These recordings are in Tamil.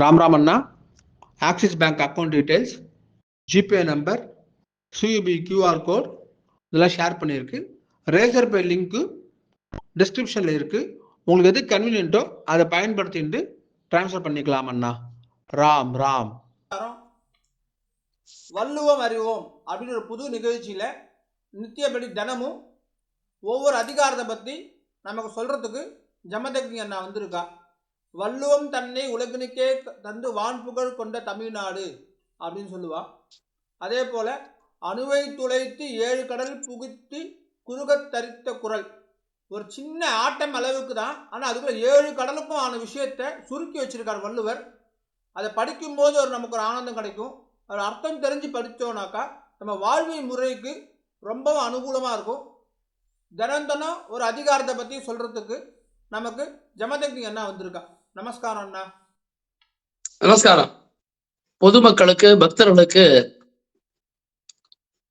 ராம் ராம் அண்ணா. Axis bank account details, GPay number, CUB QR code இதெல்லாம் ஷேர் பண்ணியிருக்கு. ரேசர் பே லிங்க்கு டிஸ்கிரிப்ஷனில் இருக்குது. உங்களுக்கு எது கன்வீனியன்ட்டோ அதை பயன்படுத்திட்டு ட்ரான்ஸ்ஃபர் பண்ணிக்கலாம் அண்ணா. ராம் ராம். வள்ளுவம் அறிவோம் அப்படின்னு ஒரு புது நிகழ்ச்சியில் நித்தியப்படி தினமும் ஒவ்வொரு அதிகாரத்தை பற்றி நமக்கு சொல்கிறதுக்கு ஜமதக்னி அண்ணா வந்திருக்கா. வள்ளுவம் தன்னை உலகினுக்கே தந்து வான்புகழ் கொண்ட தமிழ்நாடு அப்படின்னு சொல்லுவா. அதே போல் அணுவை துளைத்து 7 கடல் புகுத்தி குறுகத் தரித்த குரல், ஒரு சின்ன ஆட்டம் அளவுக்கு தான், ஆனால் அதுக்குள்ள 7 கடலுக்கும் ஆன விஷயத்தை சுருக்கி வச்சிருக்கார் வள்ளுவர். அதை படிக்கும்போது நமக்கு ஒரு ஆனந்தம் கிடைக்கும். ஒரு அர்த்தம் தெரிஞ்சு படித்தோம்னாக்கா நம்ம வாழ்வை முறைக்கு ரொம்பவும் அனுகூலமாக இருக்கும். தினம் தினம் ஒரு அதிகாரத்தை பற்றி சொல்கிறதுக்கு நமக்கு ஜமதக்னி அண்ணா வந்திருக்கா. நமஸ்காரம் அண்ணா. நமஸ்காரம். பொதுமக்களுக்கு, பக்தர்களுக்கு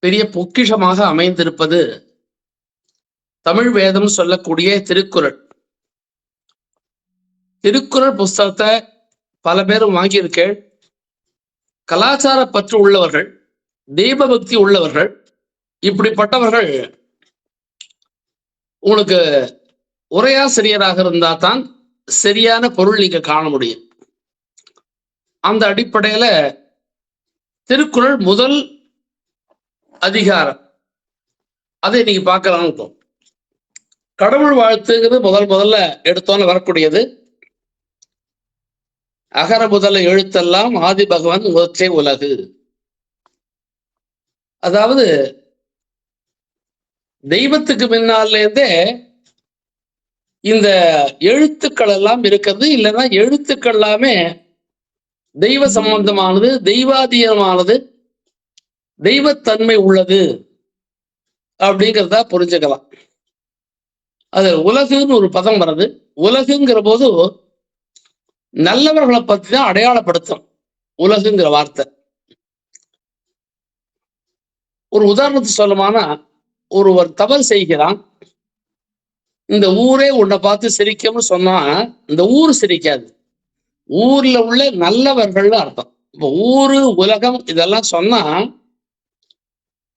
பெரிய பொக்கிஷமாக அமைந்திருப்பது தமிழ் வேதம் சொல்லக்கூடிய திருக்குறள். திருக்குறள் புஸ்தகத்தை பல பேரும் வாங்கியிருக்கேன். கலாச்சார பற்று உள்ளவர்கள், தெய்வ பக்தி உள்ளவர்கள், இப்படிப்பட்டவர்கள் உங்களுக்கு உரையாசிரியராக இருந்தா தான் சரியான பொருள் நீங்க காண முடியும். அந்த அடிப்படையில திருக்குறள் முதல் அதிகாரம் அதை நீங்க பார்க்கலாம். கடவுள் வாழ்த்துங்கிறது முதல்ல எடுத்தோன்னு வரக்கூடியது. அகர முதல எழுத்தெல்லாம் ஆதி பகவான் முதற்றே உலகு. அதாவது தெய்வத்துக்கு முன்னாலேருந்தே இந்த எழுத்துக்கள் எல்லாம் இருக்கிறது. இல்லைன்னா எழுத்துக்கள் எல்லாமே தெய்வ சம்பந்தமானது, தெய்வாதீனமானது, தெய்வத்தன்மை உள்ளது அப்படிங்கிறதா புரிஞ்சுக்கலாம். அது உலகுன்னு ஒரு பதம் வருது. உலகுங்கிற போது நல்லவர்களை பத்தி தான் அடையாளப்படுத்தும் உலகுங்கிற வார்த்தை. ஒரு உதாரணத்தை சொல்லமானா, ஒருவர் தவறு செய்கிறான், இந்த ஊரே உன்னை பார்த்து சிரிக்கும்னு சொன்னா இந்த ஊர் சிரிக்காது. ஊர்ல உள்ள நல்லவர்கள்னு அர்த்தம். இப்போ ஊரு, உலகம் இதெல்லாம் சொன்னா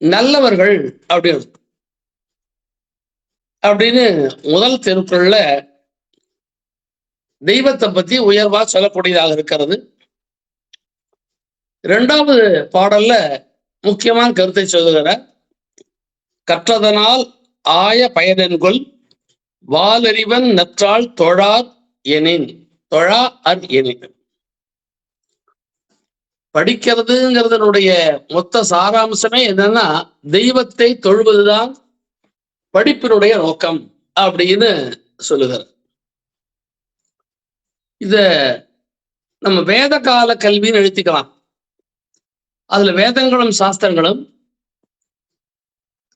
நல்லவர்கள் அப்படின்னு முதல் திருக்குறள்ல தெய்வத்தை பத்தி உயர்வா சொல்லக்கூடியதாக இருக்கிறது. 2வது பாடல்ல முக்கியமான கருத்தை சொல்லுகிற, கற்றதனால் ஆய பயனென்கொள் வாலறிவன் நற்றால் தொழார் எனின் தொழா அர் எனின். படிக்கிறதுங்கிறதனுடைய மொத்த சாராம்சமே என்னன்னா தெய்வத்தை தொழுவதுதான் படிப்பினுடைய நோக்கம் அப்படின்னு சொல்லுகிறார். இத நம்ம வேத கால கல்வின்னு எழுத்திக்கலாம். அதுல வேதங்களும் சாஸ்திரங்களும்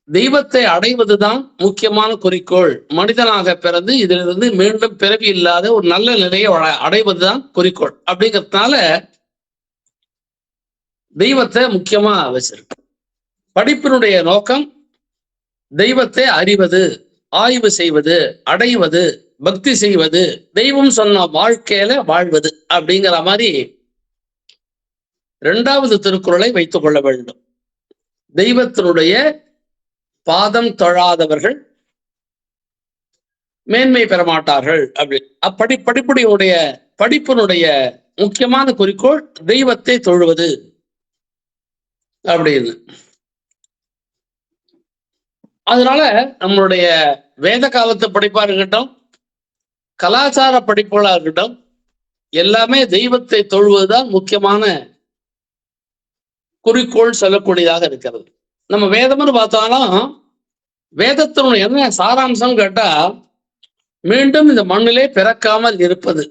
தெய்வத்தை அடைவதுதான் முக்கியமான குறிக்கோள். மனிதனாக பிறந்து இதிலிருந்து மீண்டும் பிறவி இல்லாத ஒரு நல்ல நிலையை அடைவதுதான் குறிக்கோள். அப்படிங்கிறதுனால தெய்வத்தை முக்கியமா வச்சிருக்கு. படிப்பினுடைய நோக்கம் தெய்வத்தை அறிவது, ஆய்வு செய்வது, அடைவது, பக்தி செய்வது, தெய்வம் சொன்ன வாழ்க்கையில வாழ்வது அப்படிங்கிற மாதிரி 2வது திருக்குறளை வைத்துக் கொள்ள வேண்டும். தெய்வத்தினுடைய பாதம் தொழாதவர்கள் மேன்மை பெறமாட்டார்கள். அப்படி படிப்பினுடைய முக்கியமான குறிக்கோள் தெய்வத்தை தொழுவது அப்படின்னு. அதனால நம்மளுடைய வேத காலத்து படிப்பா இருக்கட்டும், கலாச்சார படிப்புகளா இருக்கட்டும், எல்லாமே தெய்வத்தை தொழுவதுதான் முக்கியமான குறிக்கோள் சொல்லக்கூடியதாக இருக்கிறது. நம்ம வேதம்னு பார்த்தாலும் வேதத்தினுடைய என்ன சாராம்சம் கேட்டா, மீண்டும் இந்த மண்ணிலே பிறக்காமல் இருப்பது,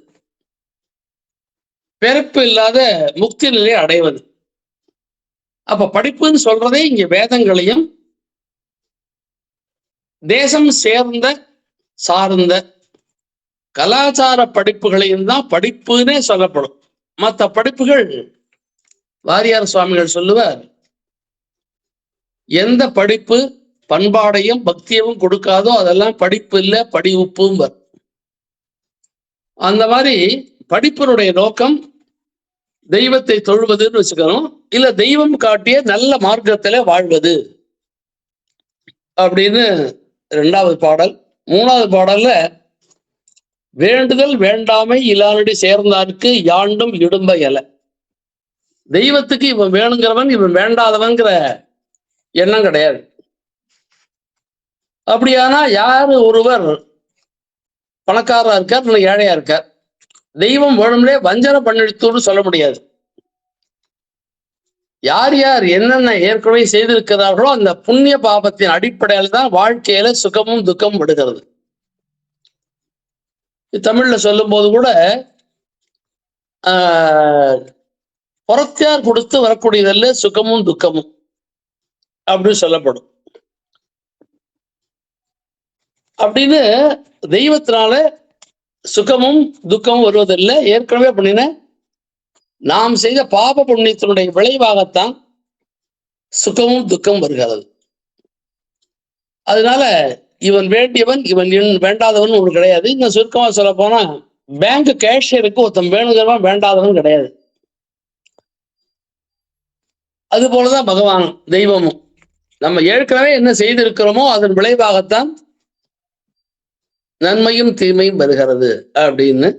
பிறப்பு இல்லாத முக்தி நிலையை அடைவது. அப்ப படிப்புன்னு சொல்றதே இங்க வேதங்களையும் தேசம் சேர்ந்த சார்ந்த கலாச்சார படிப்புகளையும் தான் படிப்புன்னே சொல்லப்படும். மற்ற படிப்புகள் வாரியார் சுவாமிகள் சொல்லுவார், எந்த படிப்பு பண்பாடையும் பக்தியவும் கொடுக்காதோ அதெல்லாம் படிப்பு இல்லை, படி உப்பும்பர். அந்த மாதிரி படிப்பினுடைய நோக்கம் தெய்வத்தை தொழுவதுன்னு வச்சுக்கணும், இல்ல தெய்வம் காட்டிய நல்ல மார்க்கத்துல வாழ்வது அப்படின்னு 2வது பாடல். 3வது பாடல்ல வேண்டுதல் வேண்டாமை இல்லானடி சேர்ந்தாருக்கு யாண்டும் இடும்ப இல. தெய்வத்துக்கு இவன் வேணுங்கிறவன் இவன் வேண்டாதவன்கிற எண்ணம் கிடையாது. அப்படியானா யாரு ஒருவர் பணக்காரா இருக்கார் இல்லை ஏழையா இருக்கார், தெய்வம் வேணும்னே வஞ்சனை பண்ணிடுத்துன்னு சொல்ல முடியாது. யார் யார் என்னென்ன ஏற்கனவே செய்திருக்கிறார்களோ அந்த புண்ணிய பாபத்தின் அடிப்படையில் தான் வாழ்க்கையில சுகமும் துக்கமும் விடுகிறது. தமிழ்ல சொல்லும் போது கூட புறத்தியார் கொடுத்து வரக்கூடியதல்ல சுகமும் துக்கமும் அப்படின்னு சொல்லப்படும். அப்படின்னு தெய்வத்தினால சுகமும் துக்கமும் வருவதில்லை. ஏற்கனவே பண்ணின நாம் செய்த பாப புண்ணியத்தினுடைய விளைவாகத்தான் சுகமும் துக்கமும் வருகிறது. அதனால இவன் வேண்டியவன் இவன் வேண்டாதவன் ஒன்று கிடையாது. இன்னும் சுருக்கமா சொல்ல போனா பேங்க் கேஷியருக்கு ஒருத்தன் வேணுங்கிறவன் வேண்டாதவன் கிடையாது. அது போலதான் பகவானும் தெய்வமும் நம்ம ஏற்கனவே என்ன செய்திருக்கிறோமோ அதன் விளைவாகத்தான் நன்மையும் தீமையும் வருகிறது அப்படின்னு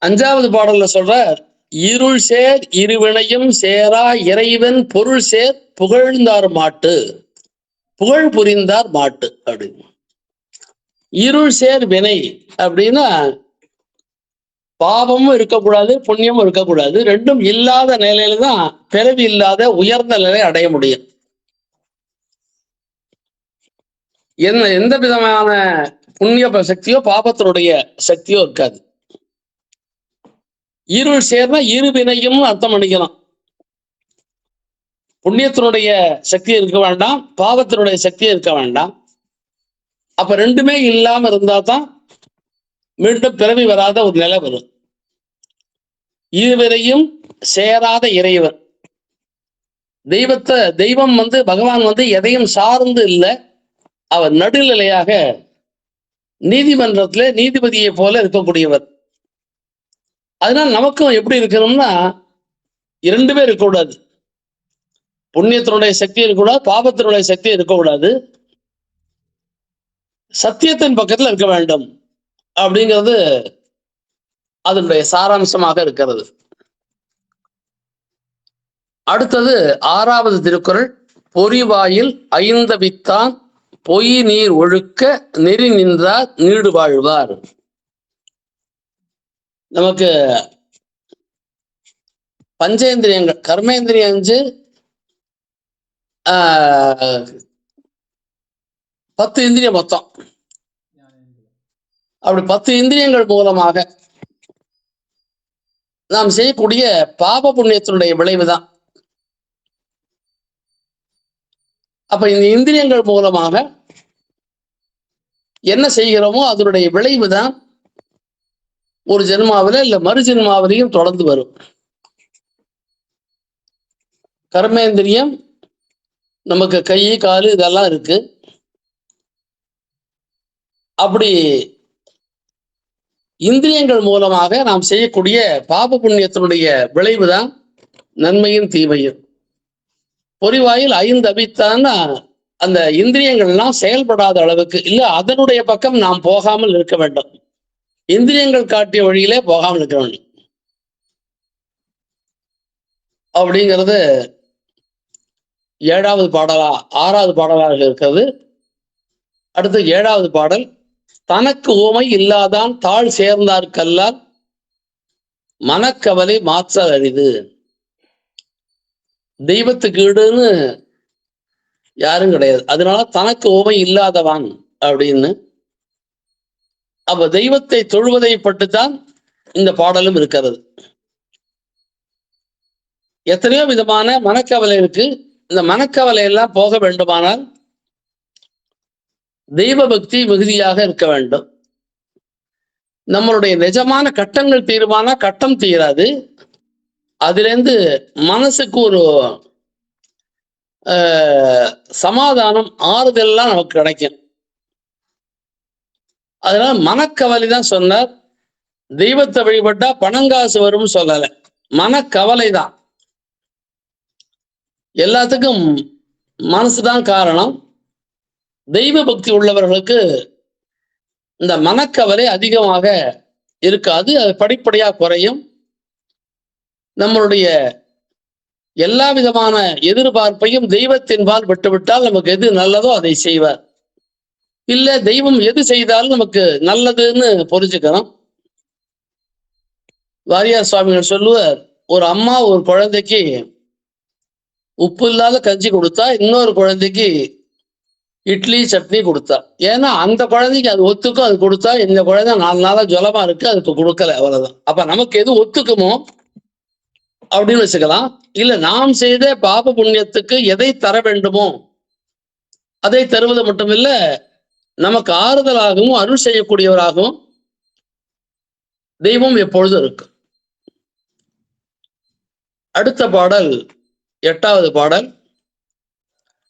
5வது பாடல்ல சொல்றார், இருள் சேர் இருவினையும் சேரா இறைவன் பொருள் சேர் புகழ்ந்தார் மாட்டு புகழ் புரிந்தார் மாட்டு அப்படின்னு. இருள் சேர் வினை அப்படின்னா பாவமும் இருக்கக்கூடாது புண்ணியமும் இருக்கக்கூடாது, ரெண்டும் இல்லாத நிலையில தான் பிறவி இல்லாத உயர்ந்த நிலை அடைய முடியும். எந்த விதமான புண்ணிய சக்தியோ பாபத்தினுடைய சக்தியோ இருக்காது. இருள் சேர்னா இருவினையும் அர்த்தம் பண்ணிக்கலாம். புண்ணியத்தினுடைய சக்தி இருக்க வேண்டாம், பாவத்தினுடைய சக்தி இருக்க வேண்டாம். அப்ப ரெண்டுமே இல்லாம இருந்தா தான் மீண்டும் பிறவி வராத ஒரு நிலை வரும். இருவரையும் சேராத இறைவன் தெய்வம் பகவான் எதையும் சார்ந்து இல்லை, அவர் நடுநிலையாக நீதிமன்றத்துல நீதிபதியை போல இருக்கக்கூடியவர். அதனால நமக்கும் எப்படி இருக்கணும்னா 2 பேர் இருக்கக்கூடாது. புண்ணியத்தினுடைய சக்தி இருக்கக்கூடாது, பாபத்தினுடைய சக்தி இருக்கக்கூடாது, சத்தியத்தின் பக்கத்துல இருக்க வேண்டும் அப்படிங்கிறது அதனுடைய சாராம்சமாக இருக்கிறது. அடுத்தது 6வது திருக்குறள். பொறிவாயில் ஐந்தவித்தான் பொய் நீர் ஒழுக்க நெறி நின்றார் நீடு வாழ்வார். நமக்கு பஞ்சேந்திரியங்கள் கர்மேந்திரியம் 5, 10 இந்திரியம் மொத்தம். அப்படி 10 இந்திரியங்கள் மூலமாக நாம் செய்யக்கூடிய பாப புண்ணியத்தினுடைய விளைவுதான். அப்ப இந்த இந்திரியங்கள் மூலமாக என்ன செய்கிறோமோ அதனுடைய விளைவுதான் ஒரு ஜென்மாவில இல்ல மறு ஜென்மாவிலையும் தொடர்ந்து வரும். கர்மேந்திரியம் நமக்கு கை காலு இதெல்லாம் இருக்கு. அப்படி இந்திரியங்கள் மூலமாக நாம் செய்யக்கூடிய பாப புண்ணியத்தினுடைய விளைவுதான் நன்மையும் தீமையும். பொறிவாயில் 5 அபித்தான்னா அந்த இந்திரியங்கள்லாம் செயல்படாத அளவுக்கு இல்ல, அதனுடைய பக்கம் நாம் போகாமல் இருக்க வேண்டும். இந்திரியங்கள் காட்டிய வழியிலே போகாமல் இருக்க வேண்டும் அப்படிங்கிறது 7வது பாடலா 6வது பாடலாக இருக்கிறது. அடுத்து 7வது பாடல். தனக்கு ஊமை இல்லாதான் தாழ் சேர்ந்தார் கல்லால் மனக்கவலை மாற்ற அரிது. தெய்வத்துக்கு ஈடுன்னு யாரும் கிடையாது, அதனால தனக்கு ஊமை இல்லாதவான் அப்படின்னு. அப்ப தெய்வத்தை தொழுவதை பட்டுத்தான் இந்த பாடலும் இருக்கிறது. எத்தனையோ விதமான மனக்கவலை இருக்கு. இந்த மனக்கவலை எல்லாம் போக வேண்டுமானால் தெய்வ பக்தி மிகுதியாக இருக்க வேண்டும். நம்மளுடைய நிஜமான கட்டங்கள் தீருமானா கட்டம் தீராது. அதிலிருந்து மனசுக்கு ஒரு சமாதானம் ஆறுதல்லாம் நமக்கு கிடைக்கும். அதனால மனக்கவலை தான் சொன்னார். தெய்வத்தை வழிபட்டா பணங்காசு வரும்னு சொல்லல, மனக்கவலை தான். எல்லாத்துக்கும் மனசுதான் காரணம். தெய்வ பக்தி உள்ளவர்களுக்கு இந்த மனக்கவலை அதிகமாக இருக்காது, அது படிப்படியாக குறையும். நம்மளுடைய எல்லா விதமான எதிர்பார்ப்பையும் தெய்வத்தின்பால் விட்டுவிட்டால் நமக்கு எது நல்லதோ அதை செய்வார். இல்ல தெய்வம் எது செய்தாலும் நமக்கு நல்லதுன்னு புரிஞ்சுக்கிறோம். வாரியார் சுவாமிகள் சொல்லுவார், ஒரு அம்மா ஒரு குழந்தைக்கு உப்பு இல்லாத கஞ்சி கொடுத்தா, இன்னொரு குழந்தைக்கு இட்லி சட்னி கொடுத்தா. ஏன்னா அந்த குழந்தைக்கு அது ஒத்துக்கும், அது கொடுத்தா. இந்த குழந்தை 4 நாளா ஜுலமா இருக்கு, அதுக்கு கொடுக்கல, அவ்வளவுதான். அப்ப நமக்கு எது ஒத்துக்குமோ அப்படின்னு வச்சுக்கலாம். இல்ல நாம் செய்த பாப புண்ணியத்துக்கு எதை தர வேண்டுமோ அதை தருவது மட்டுமில்ல, நமக்கு ஆறுதலாகவும் அருள் செய்யக்கூடியவராகவும் தெய்வம் எப்பொழுதும் இருக்கு. அடுத்த பாடல் 8வது பாடல்.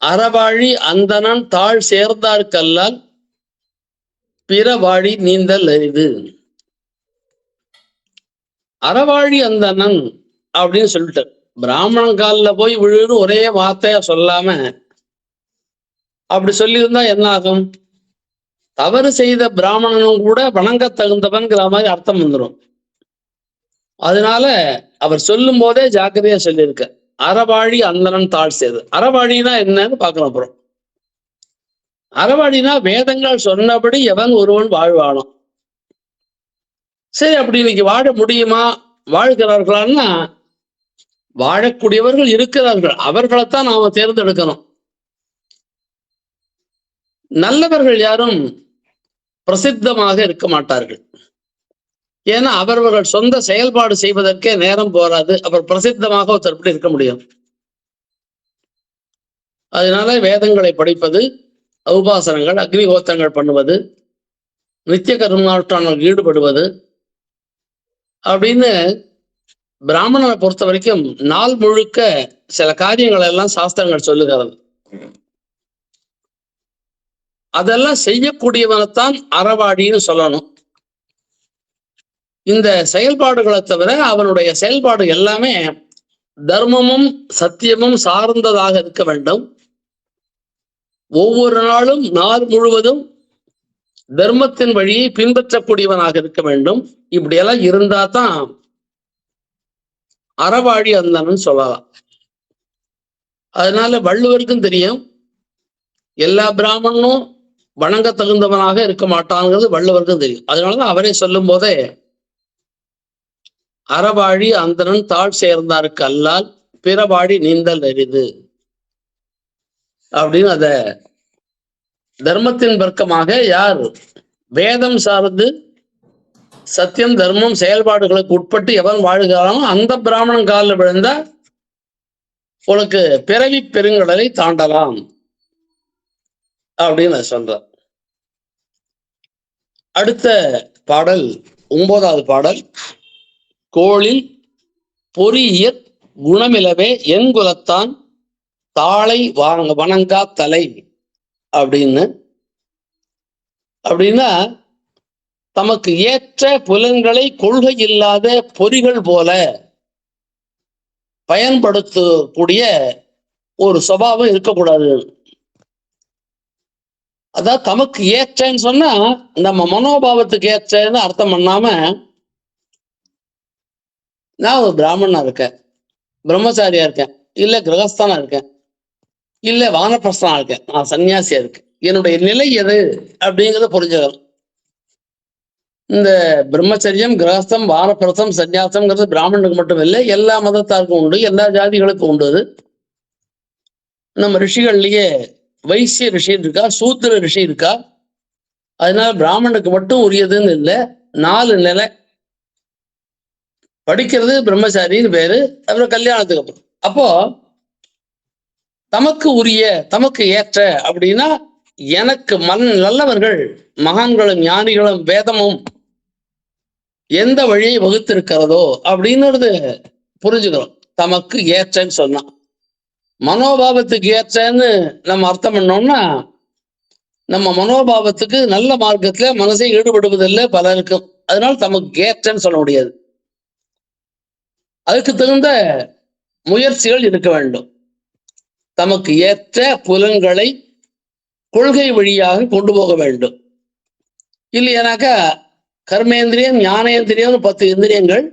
அறவாழி அந்தணன் தாழ் சேர்ந்தார் கல்லால் பிறவாழி நீந்தல் அரிது. அறவாழி அந்தணன் அப்படின்னு சொல்லிட்டு பிராமணன் காலில் போய் விழுன்னு ஒரே வார்த்தையா சொல்லாம அப்படி சொல்லியிருந்தா என்ன ஆகும்? தவறு செய்த பிராமணனும் கூட வணங்க தகுந்தவன்கிற மாதிரி அர்த்தம் வந்துடும். அதனால அவர் சொல்லும் போதே ஜாக்கிரதையா சொல்லியிருக்க. அறவாழி அந்தணன் தாழ் செய்து. அறவாழினா என்னன்னு பார்க்கணும். அப்புறம் அறவாழினா வேதங்கள் சொன்னபடி எவன் ஒருவன் வாழ்வானோ. சரி, அப்படி இன்னைக்கு வாழ முடியுமா? வாழ்கிறார்களான்னா வாழக்கூடியவர்கள் இருக்கிறார்கள், அவர்களைத்தான் நாம தேர்ந்தெடுக்கணும். நல்லவர்கள் யாரும் பிரசித்தமாக இருக்க மாட்டார்கள். ஏன்னா அவர்கள் சொந்த செயல்பாடு செய்வதற்கே நேரம் போராது. அவர் பிரசித்தமாக ஒருத்தர் எப்படி இருக்க முடியும்? அதனால வேதங்களை படிப்பது, உபாசனங்கள், அக்னிஹோத்திரங்கள் பண்ணுவது, நித்திய கர்மானுஷ்டானங்கள் ஈடுபடுவது அப்படின்னு பிராமணனை பொறுத்த வரைக்கும் நாள் முழுக்க சில காரியங்கள் எல்லாம் சாஸ்திரங்கள் சொல்லுகிறது. அதெல்லாம் செய்யக்கூடியவனைத்தான் அறவாழின்னு சொல்லணும். இந்த செயல்பாடுகளை தவிர அவனுடைய செயல்பாடு எல்லாமே தர்மமும் சத்தியமும் சார்ந்ததாக இருக்க வேண்டும். ஒவ்வொரு நாளும் நாள் முழுவதும் தர்மத்தின் வழியை பின்பற்றக்கூடியவனாக இருக்க வேண்டும். இப்படியெல்லாம் இருந்தா தான் அறவாழி அந்தணன் சொல்லலாம். அதனால வள்ளுவருக்கும் தெரியும், எல்லா பிராமணனும் வணங்க தகுந்தவனாக இருக்க மாட்டாங்கிறது வள்ளுவருக்கும் தெரியும். அதனாலதான் அவரே சொல்லும் போதே அறவாழி அந்தணன் தாழ் சேர்ந்தாருக்கு அல்லால் பிறவாழி நீந்தல் அரிது அப்படின்னு அத தர்மத்தின் வர்க்கமாக யார் வேதம் சார்ந்து சத்தியம் தர்மம் செயல்பாடுகளுக்கு உட்பட்டு எவன் வாழ்கிறானோ அந்த பிராமணன் காலில் விழுந்தா உனக்கு பிறவி பெருங்கடலை தாண்டலாம் அப்படின்னு சொல்றார். அடுத்த பாடல் 9வது பாடல். கோளில் பொறியியற் குணமிலவே என் குலத்தான் தாளை வணங்கா தலை அப்படின்னு. அப்படின்னா தமக்கு ஏற்ற புலன்களை கொள்கை இல்லாத பொறிகள் போல பயன்படுத்தக்கூடிய ஒரு சுபாவம் இருக்கக்கூடாது. அதாவது தமக்கு ஏற்றன்னு சொன்னா நம்ம மனோபாவத்துக்கு ஏற்றன்னு அர்த்தம் பண்ணாம, நான் ஒரு பிராமணனா இருக்கேன், பிரம்மச்சாரியா இருக்கேன், இல்ல கிரகஸ்தானா இருக்கேன், இல்ல வானப்பிரஸ்தனா இருக்கேன், நான் சன்னியாசியா இருக்கேன், என்னுடைய நிலை எது அப்படிங்கிறத புரிஞ்சுக்கணும். இந்த பிரம்மச்சரியம், கிரகஸ்தம், வானப்பிரஸ்தம், சன்னியாசம்ங்கிறது பிராமணனுக்கு மட்டும் இல்லை, எல்லா மதத்தாருக்கும் உண்டு, எல்லா ஜாதிகளுக்கும் உண்டு. அது நம்ம ரிஷிகள்லயே வைசிய ரிஷி இருக்கா, சூத்திர ரிஷி இருக்கா. அதனால பிராமணனுக்கு மட்டும் உரியதுன்னு இல்லை, 4 நிலை. படிக்கிறது பிரம்மச்சாரின்னு பேரு, அப்புறம் கல்யாணத்துக்கு அப்புறம். அப்போ தமக்கு உரிய தமக்கு ஏற்ற அப்படின்னா எனக்கு நல்லவர்கள் மகான்களும் ஞானிகளும் வேதமும் எந்த வழியை வகுத்திருக்கிறதோ அப்படின்னுறது புரிஞ்சுக்கிறோம். தமக்கு ஏற்றன்னு சொன்னா மனோபாவத்துக்கு ஏற்றன்னு நம்ம அர்த்தம் பண்ணோம்னா, நம்ம மனோபாவத்துக்கு நல்ல மார்க்கத்துல மனசை ஈடுபடுவதில்லை பலருக்கும். அதனால தமக்கு ஏற்றன்னு சொல்ல முடியாது. அதுக்கு தகுந்த முயற்சிகள் இருக்க வேண்டும். தமக்கு ஏற்ற புலன்களை கொள்கை வழியாக கொண்டு போக வேண்டும். இல்லையானாக்கா கர்மேந்திரியம், ஞானேந்திரியம் 10 இந்திரியங்கள்,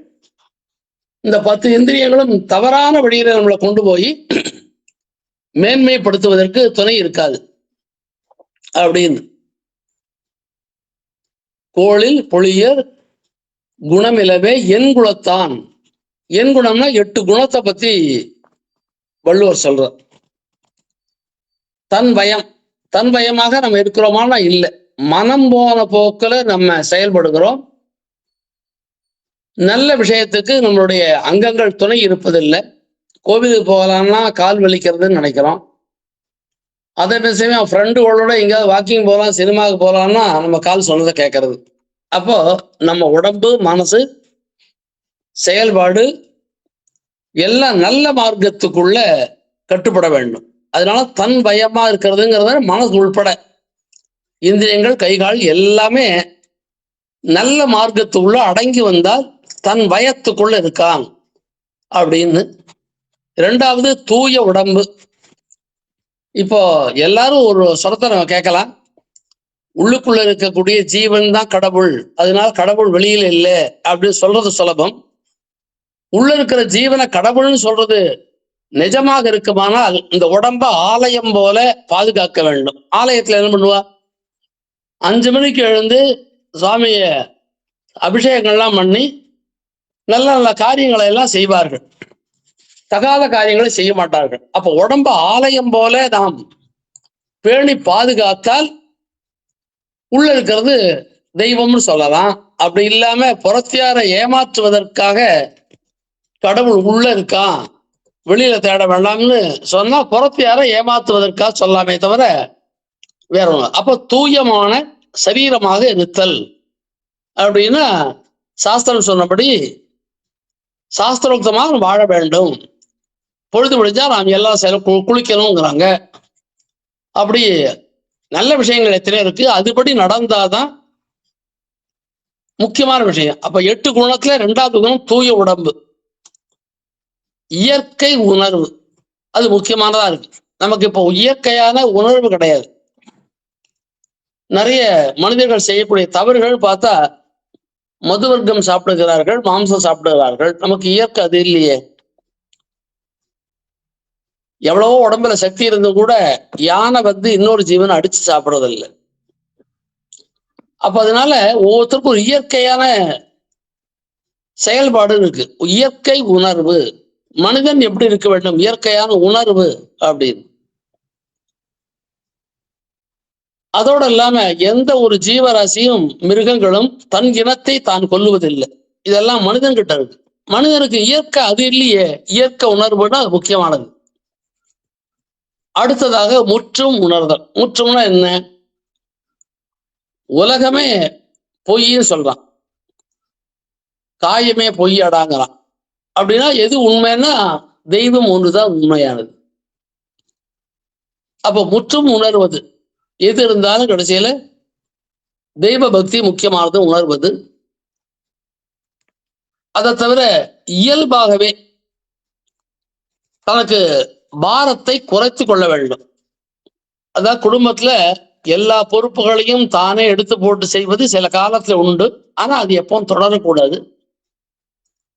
இந்த 10 இந்திரியங்களும் தவறான வழியில நம்மளை கொண்டு போய் மேன்மைப்படுத்துவதற்கு துணை இருக்காது. அப்படின்னு கோளில் பொழியர் குணமிலவே என் குலத்தான். என் குணம்னா 8 குணத்தை பத்தி வள்ளுவர் சொல்றார். தன் பயம், தன் பயமாக நம்ம இருக்கிறோமானா இல்லை. மனம் போன போக்குல நம்ம செயல்படுகிறோம். நல்ல விஷயத்துக்கு நம்மளுடைய அங்கங்கள் துணை இருப்பதில்லை. கோவிலுக்கு போகலாம்னா கால் வலிக்கிறதுன்னு நினைக்கிறோம். அதே சமயம் ஃப்ரெண்டுகளோட எங்கேயாவது வாக்கிங் போகலாம், சினிமாவுக்கு போகலாம்னா நம்ம கால் சொன்னதை கேட்கறது. அப்போ நம்ம உடம்பு, மனசு, செயல்பாடு எல்லாம் நல்ல மார்க்கத்துக்குள்ள கட்டுப்பட வேண்டும். அதனால தன் பயமா இருக்கிறதுங்கிறத மனசு உள்பட இந்திரியங்கள், கைகால் எல்லாமே நல்ல மார்க்கத்துக்குள்ள அடங்கி வந்தால் தன் பயத்துக்குள்ள இருக்கான் அப்படின்னு. 2வது தூய உடம்பு. இப்போ எல்லாரும் ஒரு சொரத்தை நம்ம கேட்கலாம், உள்ளுக்குள்ள இருக்கக்கூடிய ஜீவன் தான் கடவுள், அதனால கடவுள் வெளியில இல்லை அப்படின்னு சொல்றது சுலபம். உள்ள இருக்கிற ஜீவனை கடவுள்னு சொல்றது நிஜமாக இருக்குமானால் இந்த உடம்ப ஆலயம் போல பாதுகாக்க வேண்டும். ஆலயத்துல என்ன பண்ணுவா, 5 மணிக்கு எழுந்து சுவாமிய அபிஷேகங்கள்லாம் பண்ணி நல்ல நல்ல காரியங்களை எல்லாம் செய்வார்கள். தகாத காரியங்களை செய்ய மாட்டார்கள். அப்ப உடம்ப ஆலயம் போல நாம் பேணி பாதுகாத்தால் உள்ள இருக்கிறது தெய்வம்னு சொல்லலாம். அப்படி இல்லாம புறத்தியாரை ஏமாற்றுவதற்காக கடவுள் உள்ள இருக்கான், வெளியில தேட வேண்டாம்னு சொன்னா புறத்தியாரை ஏமாற்றுவதற்காக சொல்லாமே தவிர வேற ஒண்ணு. அப்ப தூயமான சரீரமாக இருத்தல் அப்படின்னா சாஸ்திரம் சொன்னபடி சாஸ்திரோக்தமாக வாழ வேண்டும். பொழுது முடிஞ்சா நாம் எல்லாம் குளிக்கணுங்கிறாங்க. அப்படி நல்ல விஷயங்கள் எத்தனை இருக்கு, அதுபடி நடந்தாதான் முக்கியமான விஷயம். அப்ப 8 குணத்துல 2வது குணம் தூய உடம்பு, இயற்கை உணர்வு. அது முக்கியமானதா இருக்கு. நமக்கு இப்போ இயற்கையான உணர்வு கிடையாது. நிறைய மனிதர்கள் செய்யக்கூடிய தவறுகள் பார்த்தா மது வர்க்கம் சாப்பிடுகிறார்கள், மாம்சம் சாப்பிடுகிறார்கள். நமக்கு இயற்கை அது இல்லையே. எவ்வளவோ உடம்புல சக்தி இருந்தும் கூட யானை இன்னொரு ஜீவனை அடிச்சு சாப்பிடுறதில்லை. அப்ப அதனால ஒவ்வொருத்தருக்கும் ஒரு இயற்கையான செயல்பாடு இருக்கு. இயற்கை உணர்வு, மனிதன் எப்படி இருக்க வேண்டும், இயற்கையான உணர்வு அப்படின்னு. அதோட இல்லாம எந்த ஒரு ஜீவராசியும் மிருகங்களும் தன் இனத்தை தான் கொல்லுவதில்லை. இதெல்லாம் மனிதன் கிட்ட இருக்கு. மனிதனுக்கு இயற்கை அது இல்லையே. இயற்கை உணர்வுன்னா அது முக்கியமானது. அடுத்ததாக முற்றும் உணர்தல். முற்றும்னா என்ன, உலகமே பொய்ன்னு சொல்றான், காயமே பொய்யடாங்கிறான். அப்படின்னா எது உண்மைன்னா தெய்வம் ஒன்றுதான் உண்மையானது. அப்ப முற்றும் உணர்வது, எது இருந்தாலும் கடைசியில தெய்வ பக்தி முக்கியமானது உணர்வது. அதை தவிர இயல்பாகவே தனக்கு பாரத்தை குறைத்து கொள்ள வேண்டும். அதான் குடும்பத்துல எல்லா பொறுப்புகளையும் தானே எடுத்து போட்டு செய்வது சில காலத்துல உண்டு. ஆனா அது எப்பவும் தொடரக்கூடாது.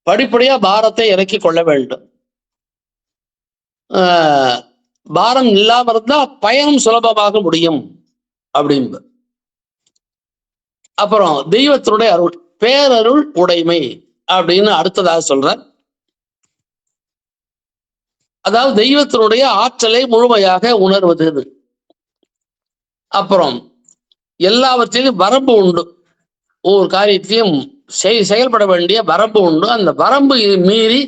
படிப்படியா பாரத்தை இறக்கி கொள்ள வேண்டும். பாரம் இல்லாம இருந்தா பயணம் சுலபமாக முடியும் அப்படின்ப. அப்புறம் தெய்வத்தினுடைய அருள், பேரருள் உடைமை அப்படின்னு அடுத்ததாக சொல்ற. அதாவது தெய்வத்தினுடைய ஆற்றலை முழுமையாக உணர்வது. அப்புறம் எல்லாவற்றிலும் வரம்பு உண்டு. ஒவ்வொரு காரியத்தையும் செயல்பட வேண்டிய வரம்பு உண்டு. அந்த வரம்பு மீறி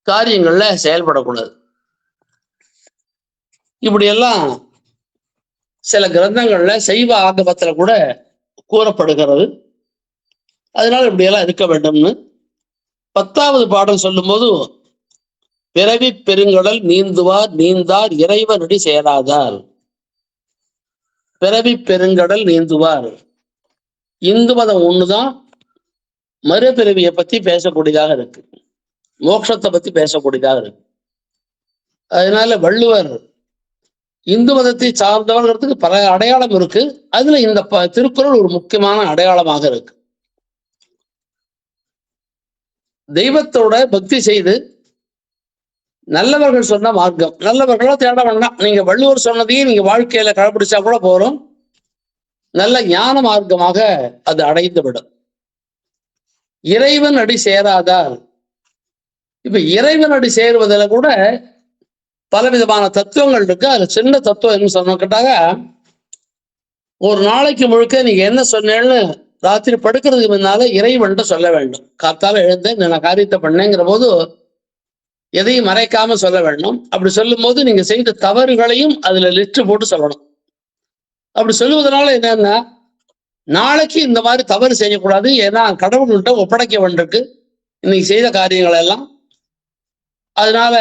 காரியங்கள்ல செயல்படக்கூடாது. இப்படியெல்லாம் சில கிரந்தங்கள்ல சைவ ஆகமத்துல கூட கூறப்படுகிறது. அதனால இப்படியெல்லாம் இருக்க வேண்டும்னு 10வது பாடல் சொல்லும் போது, பிறவி பெருங்கடல் நீந்துவார் நீந்தார் இறைவனடி சேராதார். பிறவி பெருங்கடல் நீந்துவார். இந்து மதம் ஒண்ணுதான், மறுபிறவியை பத்தி பேசக்கூடியதாக இருக்கு, மோட்சத்தை பத்தி பேசக்கூடியதாக இருக்கு. அதனால வள்ளுவர் இந்து மதத்தை சார்ந்தவர்களுக்கு பல அடையாளம் இருக்கு. அதுல இந்த திருக்குறள் ஒரு முக்கியமான அடையாளமாக இருக்கு. தெய்வத்தோட பக்தி செய்து நல்லவர்கள் சொன்ன மார்க்கம், நல்லவர்களோ தேட வேண்டாம், நீங்க வள்ளுவர் சொன்னதையும் நீங்க வாழ்க்கையில கடைபிடிச்சா கூட போறோம், நல்ல ஞான மார்க்கமாக அது அடைந்து விடும். இறைவன் அடி சேராதார். இப்ப இறைவன் அடி சேருவதில் கூட பலவிதமான தத்துவங்கள் இருக்கு. அதுல சின்ன தத்துவம் என்ன சொன்ன கேட்டாங்க, ஒரு நாளைக்கு முழுக்க நீங்க என்ன சொன்னேன்னு ராத்திரி படுக்கிறதுக்கு முன்னால இறைவன்ட்ட சொல்ல வேண்டும். காத்தால எழுந்து நான் காரியத்தை பண்ணேங்கிற போது எதையும் மறைக்காம சொல்ல வேண்டும். அப்படி சொல்லும் போது நீங்க செய்த தவறுகளையும் அதுல லிஸ்ட் போட்டு சொல்லணும். அப்படி சொல்லுவதனால என்னன்னா, நாளைக்கு இந்த மாதிரி தவறு செய்யக்கூடாது, ஏன்னா கடவுள்கிட்ட ஒப்படைக்க வேண்டியிருக்கு இன்னைக்கு செய்த காரியங்கள் எல்லாம். அதனால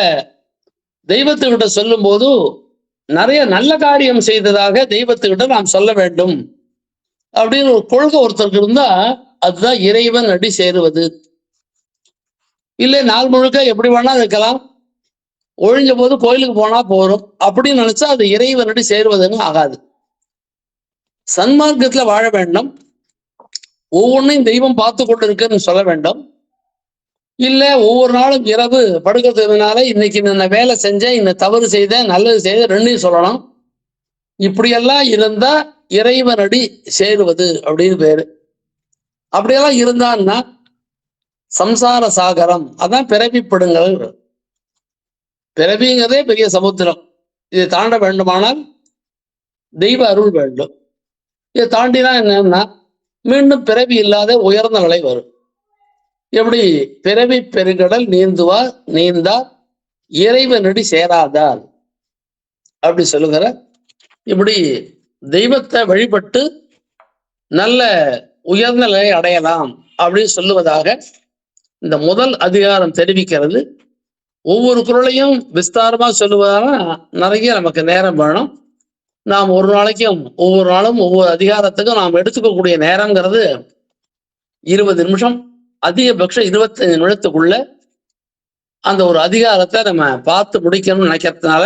தெய்வத்துக்கிட்ட சொல்லும் போது நிறைய நல்ல காரியம் செய்ததாக தெய்வத்துக்கிட்ட நாம் சொல்ல வேண்டும் அப்படின்னு ஒரு கொள்கை ஒருத்தருக்கு இருந்தா அதுதான் இறைவன் அடி சேருவது. இல்லை நாள் முழுக்க எப்படி வேணா இருக்கலாம், ஒழிஞ்ச போது கோயிலுக்கு போனா போறோம் அப்படின்னு நினைச்சா அது இறைவன் அடி சேருவதுன்னு ஆகாது. சன்மார்க்கத்துல வாழ வேண்டும், ஒவ்வொன்றையும் தெய்வம் பார்த்து கொண்டு இருக்குன்னு சொல்ல வேண்டும். இல்ல ஒவ்வொரு நாளும் இரவு படுக்கிறதுனால இன்னைக்கு நான் வேலை செஞ்சேன், இந்த தவறு செய்தேன், நல்லது செய்தேன், ரெண்டையும் சொல்லணும். இப்படியெல்லாம் இருந்தா இறைவனடி சேருவது அப்படின்னு பேரு. அப்படியெல்லாம் இருந்தான்னா சம்சார சாகரம், அதான் பிறவிப்படுங்கள். பிறவிங்கிறதே பெரிய சமுத்திரம். இதை தாண்ட வேண்டுமானால் தெய்வ அருள் வேண்டும். இதை தாண்டினா என்னன்னா மீண்டும் பிறவி இல்லாத உயர்ந்த நிலை வரும். எப்படி பிறவி பெருங்கடல் நீந்துவார் நீந்தார் இறைவனடி சேராதார் அப்படி சொல்லுகிற, இப்படி தெய்வத்தை வழிபட்டு நல்ல உயர்ந்த நிலை அடையலாம் அப்படின்னு சொல்லுவதாக இந்த முதல் அதிகாரம் தெரிவிக்கிறது. ஒவ்வொரு குறளையும் விஸ்தாரமா சொல்லுவதால நிறைய நமக்கு நேரம் வேணும். நாம் ஒரு நாளைக்கும் ஒவ்வொரு நாளும் ஒவ்வொரு அதிகாரத்துக்கும் நாம் எடுத்துக்கக்கூடிய நேரங்கிறது 20 நிமிஷம், அதிகபட்சம் 25 நிமிடத்துக்குள்ள அந்த ஒரு அதிகாரத்தை நம்ம பார்த்து முடிக்கணும்னு நினைக்கிறதுனால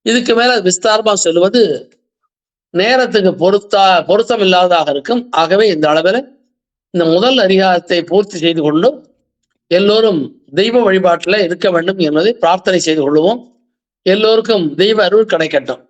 இதுக்கு மேல விஸ்தாரமா சொல்லுவது நேரத்துக்கு பொருத்தம் இல்லாததாக இருக்கும். ஆகவே இந்த அளவில் இந்த முதல் அதிகாரத்தை பூர்த்தி செய்து கொண்டு எல்லோரும் தெய்வ வழிபாட்டில் இருக்க வேண்டும் என்பதை பிரார்த்தனை செய்து கொள்வோம். எல்லோருக்கும் தெய்வ அருள் கிடைக்கட்டும்.